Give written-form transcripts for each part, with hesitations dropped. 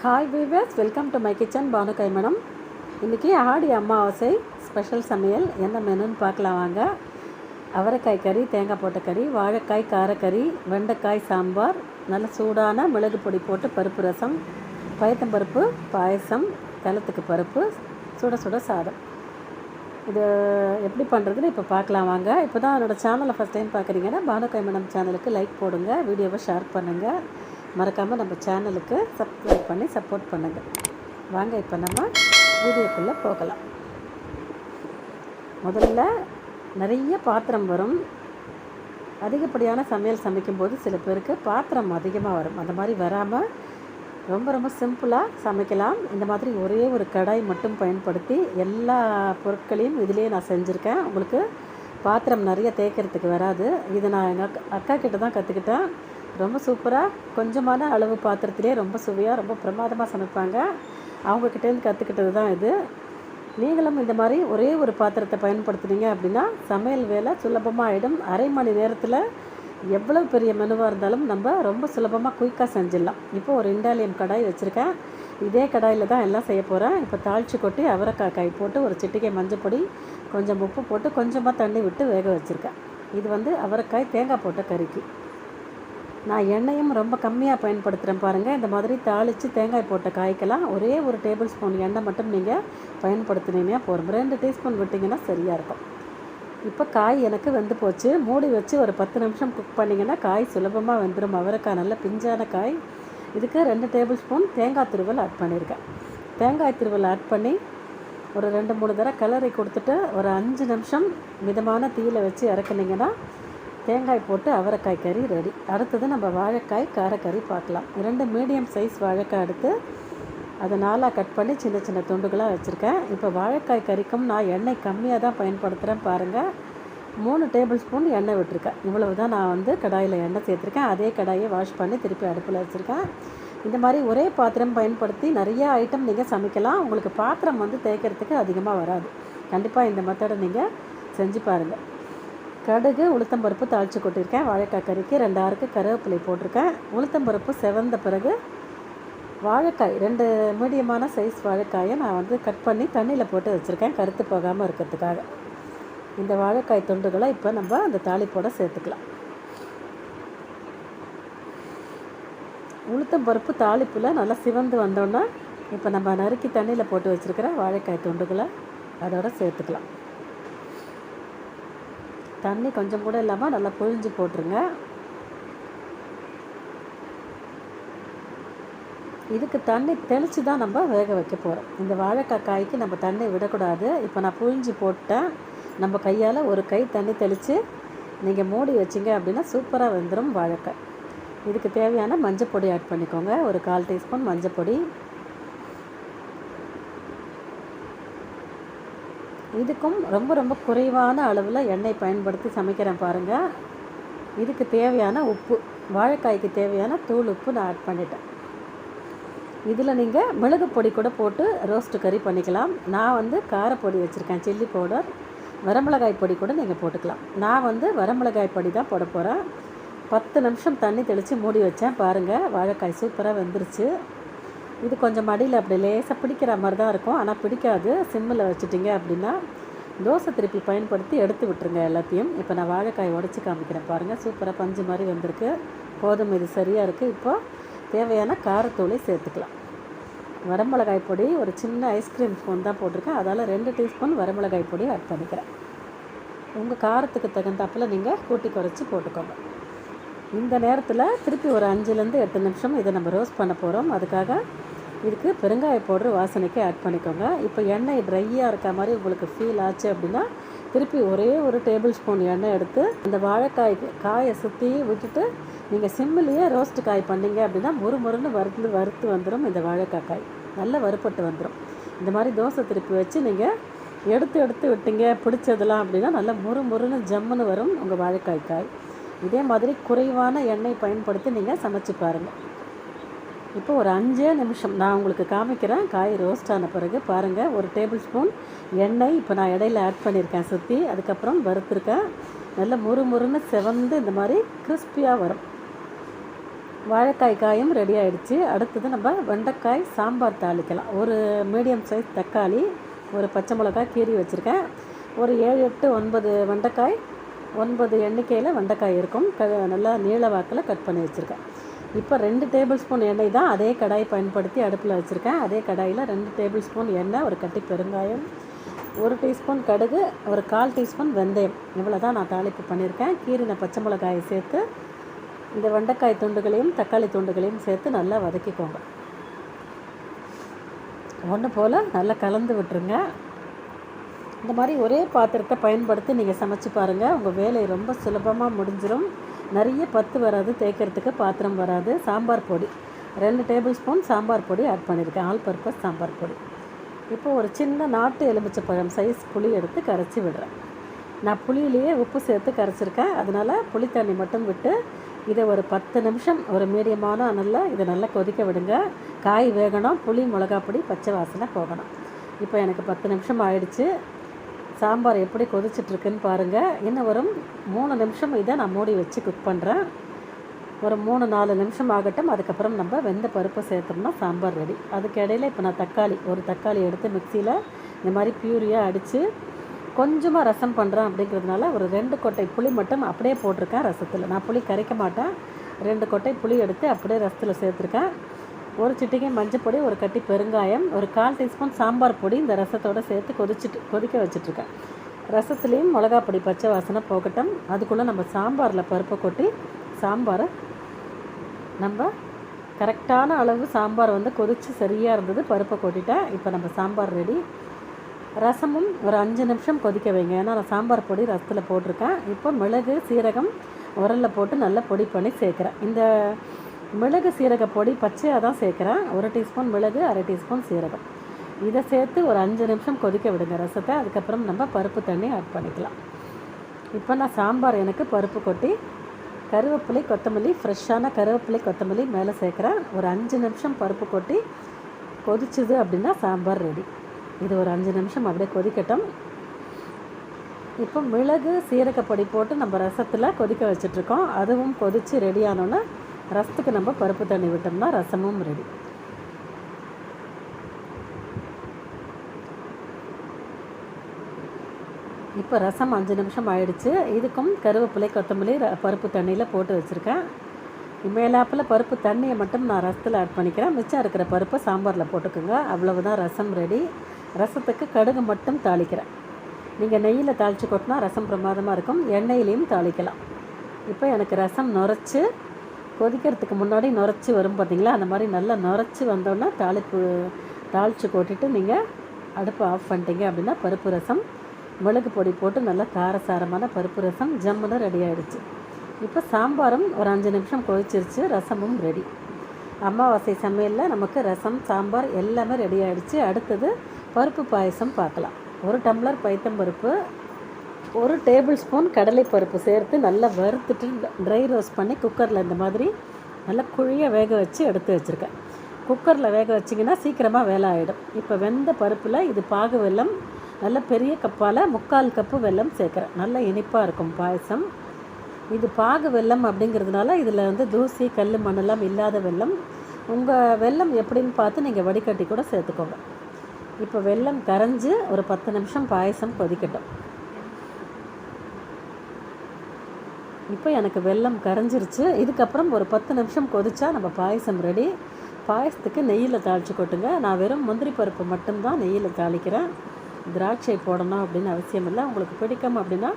Hi viewers, welcome to my kitchen Bhanu கைமணம். இன்றைக்கி ஆடி அமாவாசை ஸ்பெஷல் சமையல் என்ன மெனுன்னு பார்க்கலாம் வாங்க. அவரைக்காய் கறி, தேங்காய் போட்ட கறி, வாழைக்காய் காரக்கறி, வெண்டைக்காய் சாம்பார், நல்ல சூடான மிளகு பொடி போட்டு பருப்பு ரசம், பயத்தம்பருப்பு பாயசம், கிழத்துக்கு பருப்பு, சுட சுட சாதம். இது எப்படி பண்ணுறதுன்னு இப்போ பார்க்கலாம் வாங்க. இப்போ தான் என்னோடய சேனலை ஃபஸ்ட் டைம் பார்க்குறீங்கன்னா பானு கைமணம் சேனலுக்கு லைக் போடுங்க, வீடியோவை ஷேர் பண்ணுங்கள், மறக்காமல் நம்ம சேனலுக்கு சப்ஸ்கிரைப் பண்ணி சப்போர்ட் பண்ணுங்கள். வாங்க இப்போ நம்ம வீடியோக்குள்ளே போகலாம். முதல்ல நிறைய பாத்திரம் வரும். அதிகப்படியான சமையல் சமைக்கும்போது சில பேருக்கு பாத்திரம் அதிகமாக வரும். அந்த மாதிரி வராமல் ரொம்ப ரொம்ப சிம்பிளாக சமைக்கலாம். இந்த மாதிரி ஒரே ஒரு கடாய் மட்டும் பயன்படுத்தி எல்லா பொருட்களையும் இதிலே நான் செஞ்சுருக்கேன். உங்களுக்கு பாத்திரம் நிறைய தேய்க்கிறதுக்கு வராது. இதை நான் எங்கள் அக்கா கிட்ட தான் கற்றுக்கிட்டேன். ரொம்ப சூப்பராக கொஞ்சமான அளவு பாத்திரத்திலே ரொம்ப சுவையாக ரொம்ப பிரமாதமாக சமைப்பாங்க. அவங்கக்கிட்டேருந்து கற்றுக்கிட்டது தான் இது. நீங்களும் இந்த மாதிரி ஒரே ஒரு பாத்திரத்தை பயன்படுத்துனீங்க அப்படின்னா சமையல் வேலை சுலபமாக ஆகிடும். அரை மணி நேரத்தில் எவ்வளோ பெரிய மெனுவாக இருந்தாலும் நம்ம ரொம்ப சுலபமாக குயிக்காக செஞ்சிடலாம். இப்போ ஒரு இண்டாலியம் கடாய் வச்சுருக்கேன். இதே கடாயில் தான் எல்லாம் செய்ய போகிறேன். இப்போ தாளித்து கொட்டி அவரைக்காய் போட்டு ஒரு சிட்டிகை மஞ்சள் பொடி, கொஞ்சம் உப்பு போட்டு கொஞ்சமாக தண்ணி விட்டு வேக வச்சுருக்கேன். இது அவரைக்காய் தேங்காய் போட்ட கறிக்கு. நான் எண்ணெயும் ரொம்ப கம்மியாக பயன்படுத்துகிறேன் பாருங்கள். இந்த மாதிரி தாளித்து தேங்காய் போட்ட காய்க்கெல்லாம் ஒரே ஒரு டேபிள் ஸ்பூன் எண்ணெய் மட்டும் நீங்கள் பயன்படுத்தினீங்கன்னா போதும். 2 டீஸ்பூன் விட்டிங்கன்னா சரியாக இருக்கும். இப்போ காய் எனக்கு வெந்து போச்சு. மூடி வச்சு ஒரு 10 நிமிஷம் குக் பண்ணிங்கன்னா காய் சுலபமாக வெந்துடும். அவரைக்காய் நல்ல பிஞ்சான காய். இதுக்கு 2 டேபிள் ஸ்பூன் தேங்காய் துருவல் ஆட் பண்ணியிருக்கேன். தேங்காய் துருவல் ஆட் பண்ணி ஒரு 2-3 தடவை கிளறி கொடுத்துட்டு ஒரு 5 நிமிஷம் மிதமான தீயில் வச்சு இறக்குனிங்கன்னா தேங்காய் போட்டு அவரைக்காய் கறி ரெடி. அடுத்தது நம்ம வாழைக்காய் காரக்கறி பார்க்கலாம். 2 மீடியம் சைஸ் வாழைக்காய் எடுத்து அதை 4ஆக கட் பண்ணி சின்ன சின்ன துண்டுகளாக வச்சுருக்கேன். இப்போ வாழைக்காய் கறிக்கும் நான் எண்ணெய் கம்மியாக தான் பயன்படுத்துகிறேன் பாருங்கள். 3 டேபிள் ஸ்பூன் எண்ணெய் விட்டுருக்கேன். இவ்வளவு தான் நான் கடாயில் எண்ணெய் சேர்த்துருக்கேன். அதே கடாயை வாஷ் பண்ணி திருப்பி அடுப்பில் வச்சுருக்கேன். இந்த மாதிரி ஒரே பாத்திரம் பயன்படுத்தி நிறைய ஐட்டம் நீங்கள் சமைக்கலாம். உங்களுக்கு பாத்திரம் தேய்க்கிறதுக்கு அதிகமாக வராது. கண்டிப்பாக இந்த மெத்தடை நீங்கள் செஞ்சு பாருங்கள். கடுகு, உளுத்தம்பருப்பு தாளித்து கொட்டியிருக்கேன். வாழைக்காய் கறிக்கு 2 ஆறுக்கு கருவேப்பிலை போட்டிருக்கேன். உளுத்தம்பருப்பு செவந்த பிறகு வாழைக்காய் 2 மீடியமான சைஸ் வாழைக்காயை நான் கட் பண்ணி தண்ணியில் போட்டு வச்சுருக்கேன், கருத்து போகாமல் இருக்கிறதுக்காக. இந்த வாழைக்காய் துண்டுகளை இப்போ நம்ம அந்த தாளிப்போட சேர்த்துக்கலாம். உளுத்தம்பருப்பு தாளிப்பில் நல்லா சிவந்து வந்தோன்னா இப்போ நம்ம நறுக்கி தண்ணியில் போட்டு வச்சுருக்கிற வாழைக்காய் துண்டுகளை அதோட சேர்த்துக்கலாம். தண்ணி கொஞ்சம் கூட இல்லாமல் நல்லா புழிஞ்சு போட்டுருங்க. இதுக்கு தண்ணி தெளித்து தான் நம்ம வேக வைக்க போகிறோம். இந்த வாழைக்காய் காய்க்கு நம்ம தண்ணி விடக்கூடாது. இப்போ நான் புழிஞ்சு போட்டேன். நம்ம கையால் ஒரு கை தண்ணி தெளித்து நீங்கள் மூடி வச்சிங்க அப்படின்னா சூப்பராக வெந்துடும் வாழைக்காய். இதுக்கு தேவையான மஞ்சள் பொடி ஆட் பண்ணிக்கோங்க. ஒரு 1/4 டீஸ்பூன் மஞ்சள் பொடி. இதுக்கும் ரொம்ப ரொம்ப குறைவான அளவில் எண்ணெய் பயன்படுத்தி சமைக்கிறேன் பாருங்கள். இதுக்கு தேவையான உப்பு, வாழைக்காய்க்கு தேவையான தூள் உப்பு நான் ஆட் பண்ணிட்டேன். இதில் நீங்கள் மிளகு பொடி கூட போட்டு ரோஸ்ட்டு கறி பண்ணிக்கலாம். நான் காரப்பொடி வச்சுருக்கேன், சில்லி பவுடர். வரமிளகாய் பொடி கூட நீங்கள் போட்டுக்கலாம். நான் வரமிளகாய் பொடி தான் போட போகிறேன். 10 நிமிஷம் தண்ணி தெளித்து மூடி வச்சேன் பாருங்கள். வாழைக்காய் சூப்பராக வெந்துருச்சு. இது கொஞ்சம் மடியில் அப்படி லேசாக பிடிக்கிற மாதிரி தான் இருக்கும், ஆனால் பிடிக்காது. சிம்மில் வச்சுட்டிங்க அப்படின்னா தோசை திருப்பி பயன்படுத்தி எடுத்து விட்டுருங்க எல்லாத்தையும். இப்போ நான் வாழைக்காய் உடச்சி காமிக்கிறேன் பாருங்கள். சூப்பராக பஞ்சு மாதிரி வந்திருக்கு. போதும், இது சரியாக இருக்குது. இப்போது தேவையான காரத்தூளை சேர்த்துக்கலாம். வரமிளகாய் பொடி ஒரு சின்ன ஐஸ்கிரீம் ஸ்பூன் தான் போட்டிருக்கேன், அதால் 2 டீஸ்பூன் வரமிளகாய் பொடி ஆட் பண்ணிக்கிறேன். உங்கள் காரத்துக்கு தகுந்தாப்பில் நீங்கள் கூட்டி குறைச்சி போட்டுக்கோங்க. இந்த நேரத்தில் திருப்பி ஒரு 5-8 நிமிஷம் இதை நம்ம ரோஸ்ட் பண்ண போகிறோம். அதுக்காக இதுக்கு பெருங்காய பவுடர் வாசனைக்கு ஆட் பண்ணிக்கோங்க. இப்போ எண்ணெய் ட்ரையாக இருக்க மாதிரி உங்களுக்கு ஃபீல் ஆச்சு அப்படின்னா திருப்பி ஒரே ஒரு டேபிள் ஸ்பூன் எண்ணெய் எடுத்து அந்த காயை சுற்றி விட்டுட்டு நீங்கள் சிம்மிலேயே ரோஸ்ட்டு காய் பண்ணிங்க அப்படின்னா முறுமுறுன்னு வறுத்து வந்துடும். இந்த வாழைக்காய் காய் நல்லா வறுப்பட்டு வந்துடும். இந்த மாதிரி தோசை திருப்பி வச்சு நீங்கள் எடுத்து விட்டீங்க பிடிச்சதெல்லாம் அப்படின்னா நல்லா முறுமுறுன்னு ஜம்முன்னு வரும் உங்கள் வாழைக்காய் காய். இதே மாதிரி குறைவான எண்ணெய் பயன்படுத்தி நீங்கள் சமைச்சு பாருங்கள். இப்போ ஒரு 5 நிமிஷம் நான் உங்களுக்கு காமிக்கிறேன். காய் ரோஸ்ட் ஆன பிறகு பாருங்கள், ஒரு டேபிள் ஸ்பூன் எண்ணெய் இப்போ நான் இடையில ஆட் பண்ணியிருக்கேன் சுற்றி. அதுக்கப்புறம் வறுத்துருக்கேன். நல்ல முறுமுறுன்னு செவந்து இந்த மாதிரி கிறிஸ்பியாக வரும். வாழைக்காய் காயும் ரெடி ஆகிடுச்சு. அடுத்தது நம்ம வெண்டைக்காய் சாம்பார் தாளிக்கலாம். ஒரு மீடியம் சைஸ் தக்காளி, ஒரு பச்சை மிளகாய் கீறி வச்சுருக்கேன். ஒரு 7, 8, 9 வெண்டைக்காய், 9 எண்ணிக்கையில் வெண்டைக்காய் இருக்கும். நல்லா நீள வாக்கில் கட் பண்ணி வச்சுருக்கேன். இப்போ 2 டேபிள் ஸ்பூன் எண்ணெய் தான் அதே கடாய் பயன்படுத்தி அடுப்பில் வச்சுருக்கேன். அதே கடாயில் 2 டேபிள் ஸ்பூன் எண்ணெய், ஒரு கட்டி பெருங்காயம், 1 டீஸ்பூன் கடுகு, ஒரு 1/4 டீஸ்பூன் வெந்தயம், இவ்வளோ தான் நான் தாளிப்பு பண்ணியிருக்கேன். கீரின பச்சை மிளகாயை சேர்த்து இந்த வெண்டைக்காய் துண்டுகளையும் தக்காளி துண்டுகளையும் சேர்த்து நல்லா வதக்கிக்கோங்க. ஒன்று போல் நல்லா கலந்து விட்டுருங்க. இந்த மாதிரி ஒரே பாத்திரத்தை பயன்படுத்தி நீங்கள் சமைச்சு பாருங்கள். உங்கள் வேலை ரொம்ப சுலபமாக முடிஞ்சிடும். நிறைய பத்து வராது, தேய்க்கிறதுக்கு பாத்திரம் வராது. சாம்பார் பொடி 2 டேபிள் ஸ்பூன் சாம்பார் பொடி ஆட் பண்ணியிருக்கேன், ஆல் பர்பஸ் சாம்பார் பொடி. இப்போ ஒரு சின்ன நாட்டு எலுமிச்சைப்பழம் சைஸ் புளி எடுத்து கரைச்சி விடுறேன். நான் புளியிலேயே உப்பு சேர்த்து கரைச்சிருக்கேன். அதனால் புளி தண்ணி மட்டும் விட்டு இதை ஒரு 10 நிமிஷம் ஒரு மீடியமான நல்லா இதை நல்லா கொதிக்க விடுங்க. காய் வேகணும், புளி மிளகா பொடி பச்சை வாசனை போகணும். இப்போ எனக்கு 10 நிமிஷம் ஆயிடுச்சு. சாம்பார் எப்படி கொதிச்சிட்ருக்குன்னு பாருங்கள். இன்னும் ஒரு 3 நிமிஷம் இதை நான் மூடி வச்சு குக் பண்ணுறேன். ஒரு 3-4 நிமிஷம் ஆகட்டும். அதுக்கப்புறம் நம்ம வெந்த பருப்பை சேர்த்தோம்னா சாம்பார் ரெடி. அதுக்கு இடையில இப்போ நான் ஒரு தக்காளி எடுத்து மிக்சியில் இந்த மாதிரி பியூரியாக அடித்து கொஞ்சமாக ரசம் பண்ணுறேன். அப்படிங்கிறதுனால ஒரு 2 கொட்டை புளி மட்டும் அப்படியே போட்டிருக்கேன் ரசத்தில். நான் புளி கரைக்க மாட்டேன். 2 கொட்டை புளி எடுத்து அப்படியே ரசத்தில் சேர்த்துருக்கேன். ஒரு சிட்டிகை மஞ்சள் பொடி, ஒரு கட்டி பெருங்காயம், ஒரு 1/4 டீஸ்பூன் சாம்பார் பொடி இந்த ரசத்தோடு சேர்த்து கொதிக்க வச்சுட்ருக்கேன். ரசத்துலேயும் மிளகா பொடி பச்சை வாசனை போகட்டும். அதுக்குள்ளே நம்ம சாம்பாரில் பருப்பை கொட்டி சாம்பாரை நம்ம கரெக்டான அளவு சாம்பார் கொதித்து சரியாக இருந்தது. பருப்பை கொட்டிட்டேன். இப்போ நம்ம சாம்பார் ரெடி. ரசமும் ஒரு 5 நிமிஷம் கொதிக்க வைங்க. ஏன்னா நான் சாம்பார் பொடி ரசத்தில் போட்டிருக்கேன். இப்போ மிளகு சீரகம் உரலில் போட்டு நல்லா பொடி பண்ணி சேர்க்குறேன். இந்த மிளகு சீரக பொடி பச்சையாக தான் சேர்க்குறேன். 1 டீஸ்பூன் மிளகு, 1/2 டீஸ்பூன் சீரகம், இதை சேர்த்து ஒரு 5 நிமிஷம் கொதிக்க விடுங்க ரசத்தை. அதுக்கப்புறம் நம்ம பருப்பு தண்ணி ஆட் பண்ணிக்கலாம். இப்போ நான் சாம்பார் எனக்கு பருப்பு கொட்டி கருவேப்பிலை கொத்தமல்லி, ஃப்ரெஷ்ஷான கருவேப்பிலை கொத்தமல்லி மேலே சேர்க்குறேன். ஒரு 5 நிமிஷம் பருப்பு கொட்டி கொதிச்சுது அப்படின்னா சாம்பார் ரெடி. இது ஒரு 5 நிமிஷம் அப்படியே கொதிக்கட்டும். இப்போ மிளகு சீரகப்பொடி போட்டு நம்ம ரசத்தில் கொதிக்க வச்சிட்ருக்கோம். அதுவும் கொதித்து ரெடியானோன்னா ரசத்துக்கு நம்ம பருப்பு தண்ணி விட்டோம்னா ரசமும் ரெடி. இப்போ ரசம் 5 நிமிஷம் ஆயிடுச்சு. இதுக்கும் கருவேப்பிலை கொத்தமல்லி பருப்பு தண்ணியில் போட்டு வச்சுருக்கேன். மேலாப்பில் பருப்பு தண்ணியை மட்டும் நான் ரசத்தில் ஆட் பண்ணிக்கிறேன். மிச்சம் இருக்கிற பருப்பை சாம்பாரில் போட்டுக்கோங்க. அவ்வளவுதான் ரசம் ரெடி. ரசத்துக்கு கடுகு மட்டும் தாளிக்கிறேன். நீங்கள் நெய்யில் தாளித்து கொட்டினா ரசம் பிரமாதமாக இருக்கும். எண்ணெயிலையும் தாளிக்கலாம். இப்போ எனக்கு ரசம் நுரைச்சி கொதிக்கிறதுக்கு முன்னாடி நுரைச்சி வரும் பார்த்திங்களா, அந்த மாதிரி நல்லா நுரைச்சி வந்தோன்னா தாளித்து கொட்டிட்டு நீங்கள் அடுப்பை ஆஃப் பண்ணிட்டீங்க அப்படின்னா பருப்பு ரசம் மிளகு பொடி போட்டு நல்லா காரசாரமான பருப்பு ரசம் ஜம்முன்னு ரெடி ஆகிடுச்சு. இப்போ சாம்பாரும் ஒரு 5 நிமிஷம் கொதிச்சிருச்சு. ரசமும் ரெடி. அமாவாசை சமையலில் நமக்கு ரசம் சாம்பார் எல்லாமே ரெடி ஆகிடுச்சு. அடுத்தது பருப்பு பாயசம் பார்க்கலாம். 1 டம்ளர் பைத்தம்பருப்பு, 1 டேபிள் ஸ்பூன் கடலைப்பருப்பு சேர்த்து நல்லா வறுத்துட்டு ட்ரை ரோஸ்ட் பண்ணி குக்கரில் இந்த மாதிரி நல்லா குழியாக வேக வச்சு எடுத்து வச்சுருக்கேன். குக்கரில் வேக வச்சிங்கன்னா சீக்கிரமாக வேலை ஆகிடும். இப்போ வெந்த பருப்பில் இது பாகு வெல்லம், நல்ல பெரிய கப்பால் 3/4 கப்பு வெல்லம் சேர்க்குறேன். நல்ல இனிப்பாக இருக்கும் பாயசம். இது பாகு வெல்லம் அப்படிங்கிறதுனால இதில் தூசி கல் மண்ணெல்லாம் இல்லாத வெல்லம். உங்கள் வெல்லம் எப்படின்னு பார்த்து நீங்கள் வடிகட்டி கூட சேர்த்துக்கோங்க. இப்போ வெல்லம் கரைஞ்சி ஒரு 10 நிமிஷம் பாயசம் கொதிக்கட்டும். இப்போ எனக்கு வெல்லம் கரைஞ்சிருச்சு. இதுக்கப்புறம் ஒரு 10 நிமிஷம் கொதிச்சா நம்ம பாயசம் ரெடி. பாயசத்துக்கு நெய்யில் தாளித்து கொட்டுங்க. நான் வெறும் முந்திரி பருப்பு மட்டும்தான் நெய்யில் தாளிக்கிறேன். திராட்சை போடணும் அப்படின்னு அவசியம் இல்லை. உங்களுக்கு பிடிக்கும் அப்படின்னா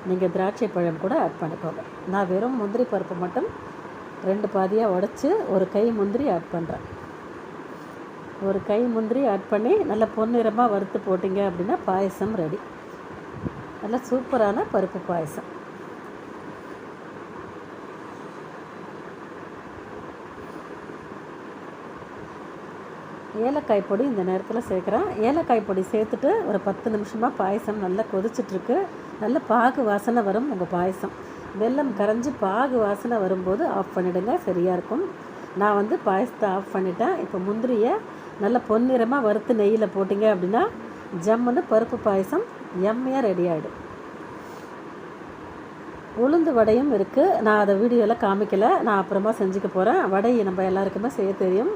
நீங்கள் திராட்சை பழம் கூட ஆட் பண்ணிக்கோங்க. நான் வெறும் முந்திரி பருப்பு மட்டும் 2 பாதியாக உடச்சி ஒரு கை முந்திரி ஆட் பண்ணுறேன். ஒரு கை முந்திரி ஆட் பண்ணி நல்லா பொன்னிறமாக வறுத்து போட்டிங்க அப்படின்னா பாயசம் ரெடி. நல்லா சூப்பரான பருப்பு பாயசம். ஏலக்காய் பொடி இந்த நேரத்தில் சேர்க்குறேன். ஏலக்காய் பொடி சேர்த்துட்டு ஒரு 10 நிமிஷமாக பாயசம் நல்லா கொதிச்சிட்ருக்கு. நல்ல பாகு வாசனை வரும் உங்கள் பாயசம். வெல்லம் கரைஞ்சி பாகு வாசனை வரும்போது ஆஃப் பண்ணிவிடுங்க, சரியாக இருக்கும். நான் பாயசத்தை ஆஃப் பண்ணிட்டேன். இப்போ முந்திரியை நல்ல பொன்னிறமாக வறுத்து நெய்யில் போட்டிங்க அப்படின்னா ஜம்முன்னு பருப்பு பாயசம் எம்மையாக ரெடி ஆகிடும். உளுந்து வடையும் இருக்குது. நான் அதை வீடியோவில் காமிக்கலை, நான் அப்புறமா செஞ்சுக்க போகிறேன். வடை நம்ம எல்லாருக்குமே செய்ய தெரியும்,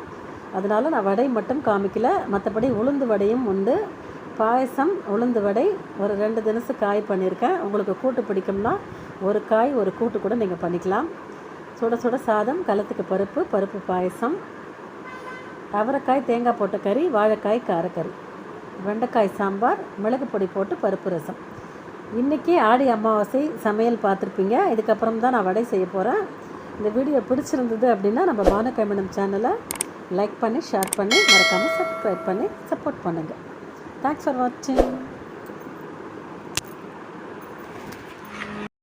அதனால் நான் வடை மட்டும் காமிக்கலை. மற்றபடி உளுந்து வடையும் உண்டு. பாயசம், உளுந்து வடை, ஒரு 2 தினசு காய் பண்ணியிருக்கேன். உங்களுக்கு கூட்டு பிடிக்கும்னா ஒரு காய் ஒரு கூட்டு கூட நீங்கள் பண்ணிக்கலாம். சுட சுட சாதம், களத்துக்கு பருப்பு, பருப்பு பாயசம், அவரைக்காய் தேங்காய் போட்ட கறி, வாழைக்காய் காரக்கறி, வெண்டைக்காய் சாம்பார், மிளகு பொடி போட்டு பருப்பு ரசம். இன்றைக்கி ஆடி அமாவாசை சமையல் பார்த்துருப்பீங்க. இதுக்கப்புறம் தான் நான் வடை செய்ய போகிறேன். இந்த வீடியோ பிடிச்சிருந்தது அப்படின்னா நம்ம பானு கைமணம் சேனலை லைக் பண்ணி, ஷேர் பண்ணி, மறக்காமல் சப்ஸ்கிரைப் பண்ணி சப்போர்ட் பண்ணுங்கள். தேங்க்ஸ் ஃபார் வாட்சிங்.